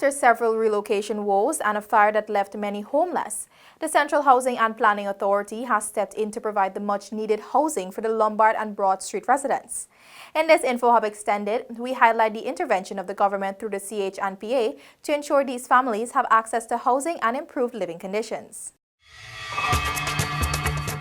After several relocation woes and a fire that left many homeless, the Central Housing and Planning Authority has stepped in to provide the much-needed housing for the Lombard and Broad Street residents. In this InfoHub Extended, we highlight the intervention of the government through the CH&PA to ensure these families have access to housing and improved living conditions.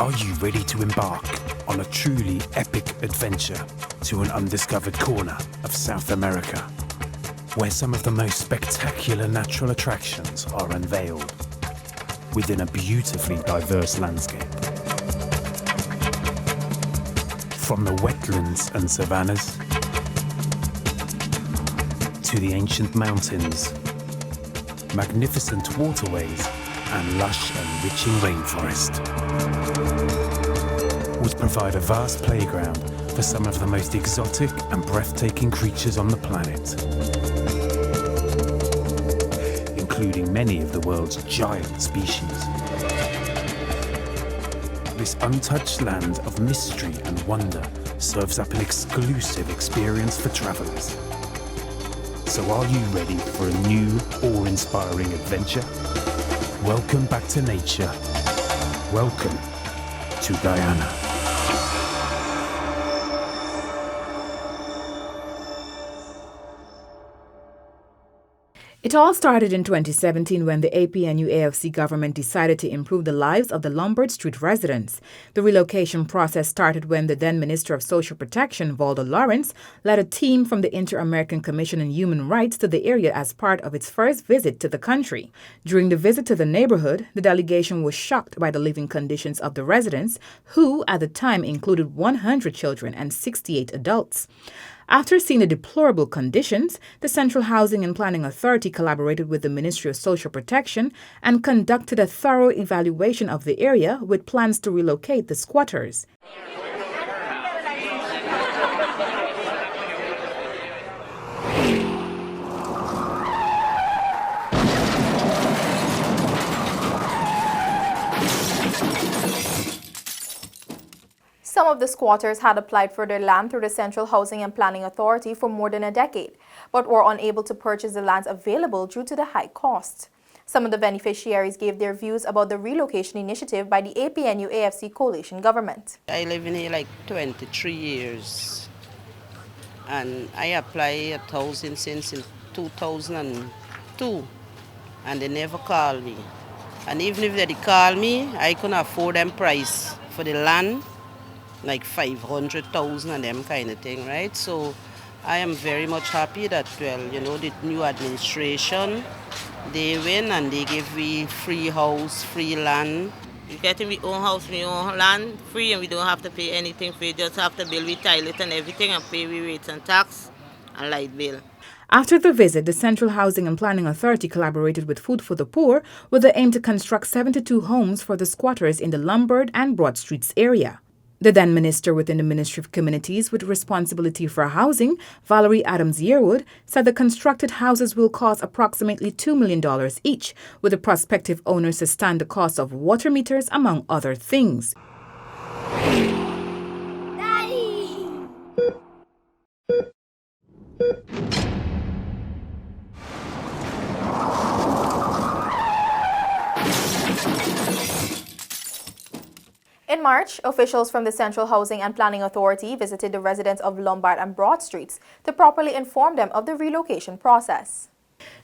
Are you ready to embark on a truly epic adventure to an undiscovered corner of South America, where some of the most spectacular natural attractions are unveiled within a beautifully diverse landscape? From the wetlands and savannas to the ancient mountains, magnificent waterways and lush enriching rainforest would provide a vast playground for some of the most exotic and breathtaking creatures on the planet, including many of the world's giant species. This untouched land of mystery and wonder serves up an exclusive experience for travelers. So are you ready for a new, awe-inspiring adventure? Welcome back to nature. Welcome to Guyana. It all started in 2017 when the APNU-AFC government decided to improve the lives of the Lombard Street residents. The relocation process started when the then Minister of Social Protection, Valdo Lawrence, led a team from the Inter-American Commission on Human Rights to the area as part of its first visit to the country. During the visit to the neighborhood, the delegation was shocked by the living conditions of the residents, who at the time included 100 children and 68 adults. After seeing the deplorable conditions, the Central Housing and Planning Authority collaborated with the Ministry of Social Protection and conducted a thorough evaluation of the area with plans to relocate the squatters. Some of the squatters had applied for their land through the Central Housing and Planning Authority for more than a decade, but were unable to purchase the lands available due to the high cost. Some of the beneficiaries gave their views about the relocation initiative by the APNU-AFC coalition government. I live in here like 23 years, and I apply a housing since in 2002, and they never call me. And even if they call me, I couldn't afford them price for the land, like 500,000 and them kind of thing, right? So I am very much happy that, well, you know, the new administration, they win and they give me free house, free land. We getting we own house, we own land free, and we don't have to pay anything for it. Just have to bill, we tile it and everything, and pay we rates and tax and light bill. After the visit, the Central Housing and Planning Authority collaborated with Food for the Poor with the aim to construct 72 homes for the squatters in the Lombard and Broad Streets area. The then minister within the Ministry of Communities with responsibility for housing, Valerie Adams-Yearwood, said the constructed houses will cost approximately $2 million each, with the prospective owners to stand the cost of water meters, among other things. In March, officials from the Central Housing and Planning Authority visited the residents of Lombard and Broad Streets to properly inform them of the relocation process.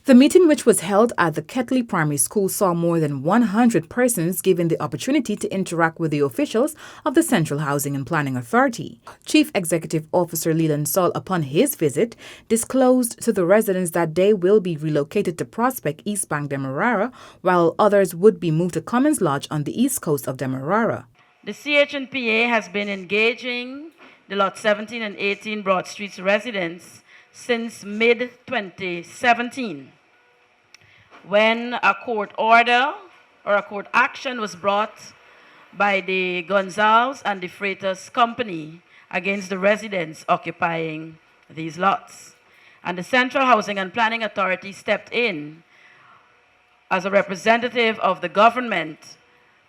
The meeting, which was held at the Ketley Primary School, saw more than 100 persons given the opportunity to interact with the officials of the Central Housing and Planning Authority. Chief Executive Officer Leland Saul, upon his visit, disclosed to the residents that they will be relocated to Prospect, East Bank, Demerara, while others would be moved to Commons Lodge on the east coast of Demerara. The CH&PA has been engaging the Lot 17 and 18 Broad Streets residents since mid-2017, when a court order or a court action was brought by the Gonzales and the Freitas Company against the residents occupying these lots. And the Central Housing and Planning Authority stepped in as a representative of the government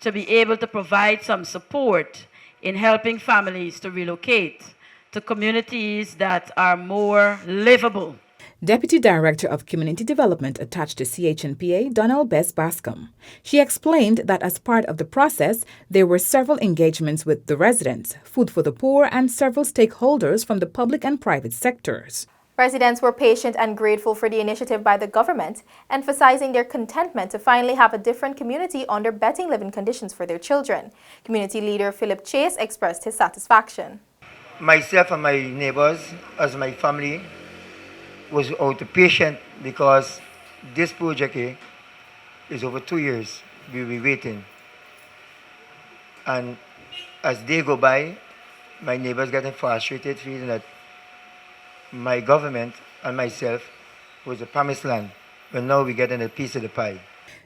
to be able to provide some support in helping families to relocate to communities that are more livable. Deputy Director of Community Development attached to CHNPA, Donnell Bess Bascom. She explained that as part of the process, there were several engagements with the residents, Food for the Poor, and several stakeholders from the public and private sectors. Residents were patient and grateful for the initiative by the government, emphasizing their contentment to finally have a different community under better living conditions for their children. Community leader Philip Chase expressed his satisfaction. Myself and my neighbors, as my family, was out patient because this project is over 2 years we'll be waiting. And as they go by, my neighbors getting frustrated, feeling that my government and myself was the promised land, but now we're getting a piece of the pie.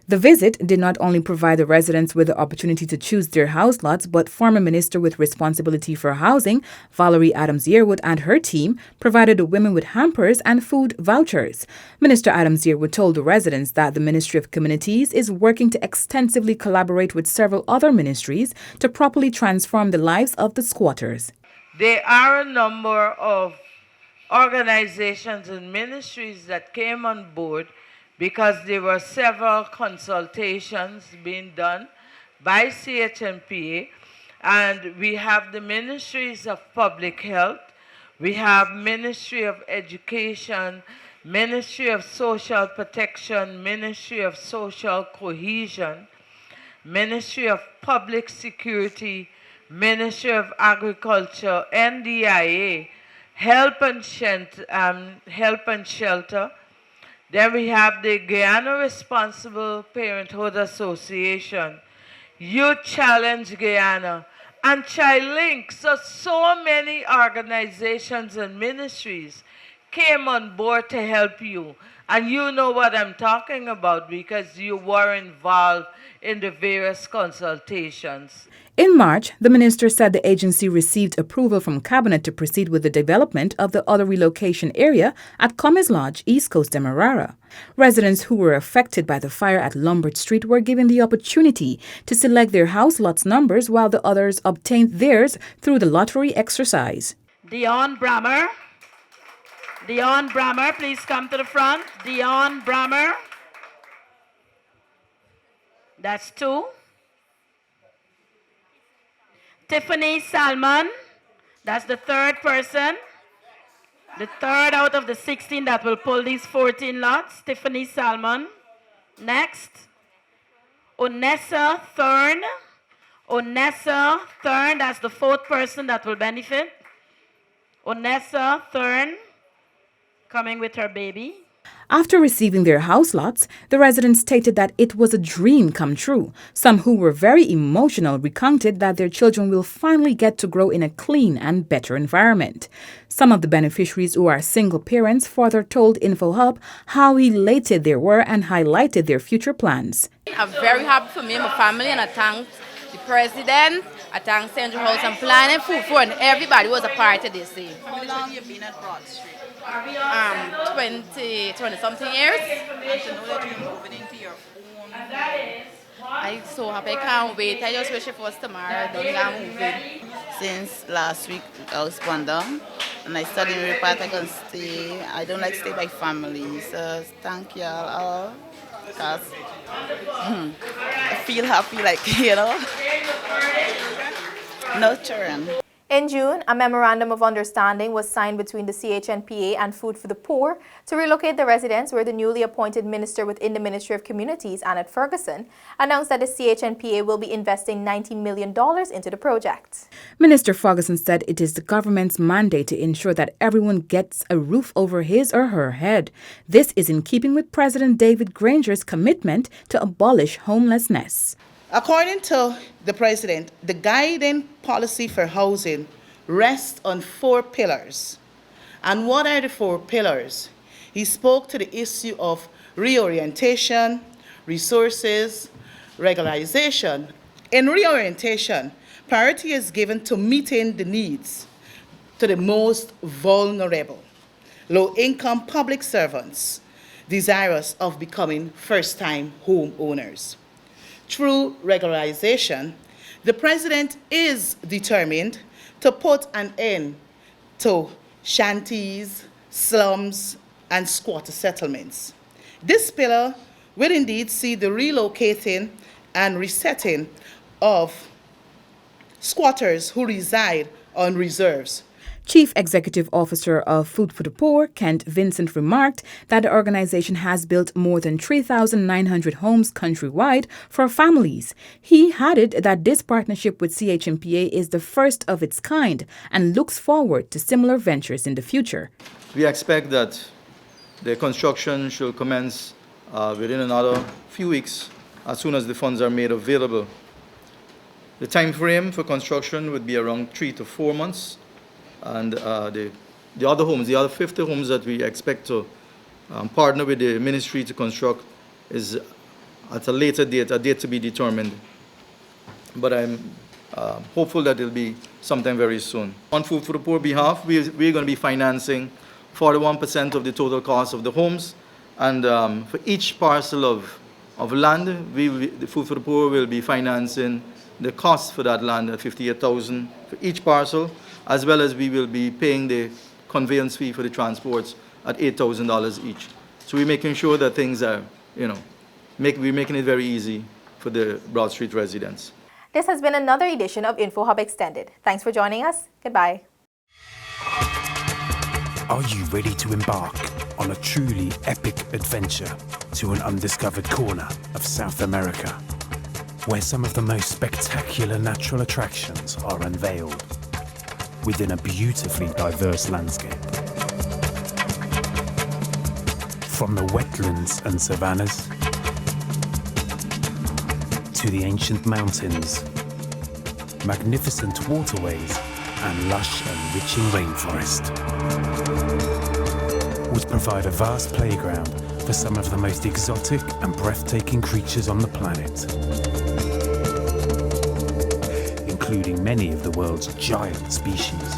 The visit did not only provide the residents with the opportunity to choose their house lots, but former Minister with responsibility for housing, Valerie Adams-Yearwood, and her team provided the women with hampers and food vouchers. Minister Adams-Yearwood told the residents that the Ministry of Communities is working to extensively collaborate with several other ministries to properly transform the lives of the squatters. There are a number of organizations and ministries that came on board because there were several consultations being done by CHNPA, and we have the Ministries of Public Health, we have Ministry of Education, Ministry of Social Protection, Ministry of Social Cohesion, Ministry of Public Security, Ministry of Agriculture, NDIA, Help and Shelter. Then we have the Guyana Responsible Parenthood Association, Youth Challenge Guyana, and Child Link. So many organizations and ministries came on board to help you. And you know what I'm talking about because you were involved in the various consultations. In March, the minister said the agency received approval from Cabinet to proceed with the development of the other relocation area at Cummins Lodge, East Coast Demerara. Residents who were affected by the fire at Lombard Street were given the opportunity to select their house lots numbers while the others obtained theirs through the lottery exercise. Dion Brammer, please come to the front. Dion Brammer. That's 2. Tiffany Salmon, that's the 3rd person. The 3rd out of the 16 that will pull these 14 lots. Tiffany Salmon. Next. Onessa Thurn. Onessa Thurn, that's the 4th person that will benefit. Onessa Thurn, coming with her baby. After receiving their house lots, the residents stated that it was a dream come true. Some who were very emotional recounted that their children will finally get to grow in a clean and better environment. Some of the beneficiaries who are single parents further told InfoHub how elated they were and highlighted their future plans. I'm very happy for me and my family, and I thank the President, I thank Central House and Planning, Food for, and everybody was a part of this. How long have you been at Broad Street? 20 something years. And to know that you're moving into your own home. I'm so happy, I can't wait. I just wish it was tomorrow, then I'm moving. Since last week I was born down and I studied in repart. I can stay. I don't like stay by family. So thank you all because I feel happy, like, nurturing. In June, a memorandum of understanding was signed between the CHNPA and Food for the Poor to relocate the residents, where the newly appointed minister within the Ministry of Communities, Annette Ferguson, announced that the CHNPA will be investing $19 million into the project. Minister Ferguson said it is the government's mandate to ensure that everyone gets a roof over his or her head. This is in keeping with President David Granger's commitment to abolish homelessness. According to the President, the guiding policy for housing rests on 4 pillars. And what are the 4 pillars? He spoke to the issue of reorientation, resources, regularization. In reorientation, priority is given to meeting the needs to the most vulnerable, low-income public servants desirous of becoming first-time homeowners. Through regularization, the President is determined to put an end to shanties, slums, and squatter settlements. This pillar will indeed see the relocating and resetting of squatters who reside on reserves. Chief Executive Officer of Food for the Poor, Kent Vincent, remarked that the organization has built more than 3,900 homes countrywide for families. He added that this partnership with CHMPA is the first of its kind and looks forward to similar ventures in the future. We expect that the construction should commence within another few weeks as soon as the funds are made available. The time frame for construction would be around 3 to 4 months. And the other homes, the other 50 homes that we expect to partner with the ministry to construct is at a later date, a date to be determined. But I'm hopeful that it'll be sometime very soon. On Food for the Poor behalf, we're going to be financing 41% of the total cost of the homes. And for each parcel of land, the Food for the Poor will be financing the cost for that land at $58,000 for each parcel, as well as we will be paying the conveyance fee for the transports at $8,000 each. So we're making sure that things are, we're making it very easy for the Broad Street residents. This has been another edition of InfoHub Extended. Thanks for joining us. Goodbye. Are you ready to embark on a truly epic adventure to an undiscovered corner of South America, where some of the most spectacular natural attractions are unveiled within a beautifully diverse landscape? From the wetlands and savannas to the ancient mountains, magnificent waterways and lush enriching rainforest would provide a vast playground for some of the most exotic and breathtaking creatures on the planet, including many of the world's giant species.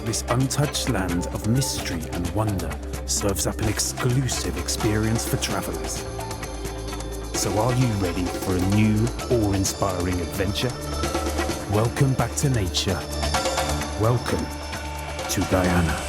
This untouched land of mystery and wonder serves up an exclusive experience for travelers. So are you ready for a new, awe-inspiring adventure? Welcome back to nature. Welcome to Guyana.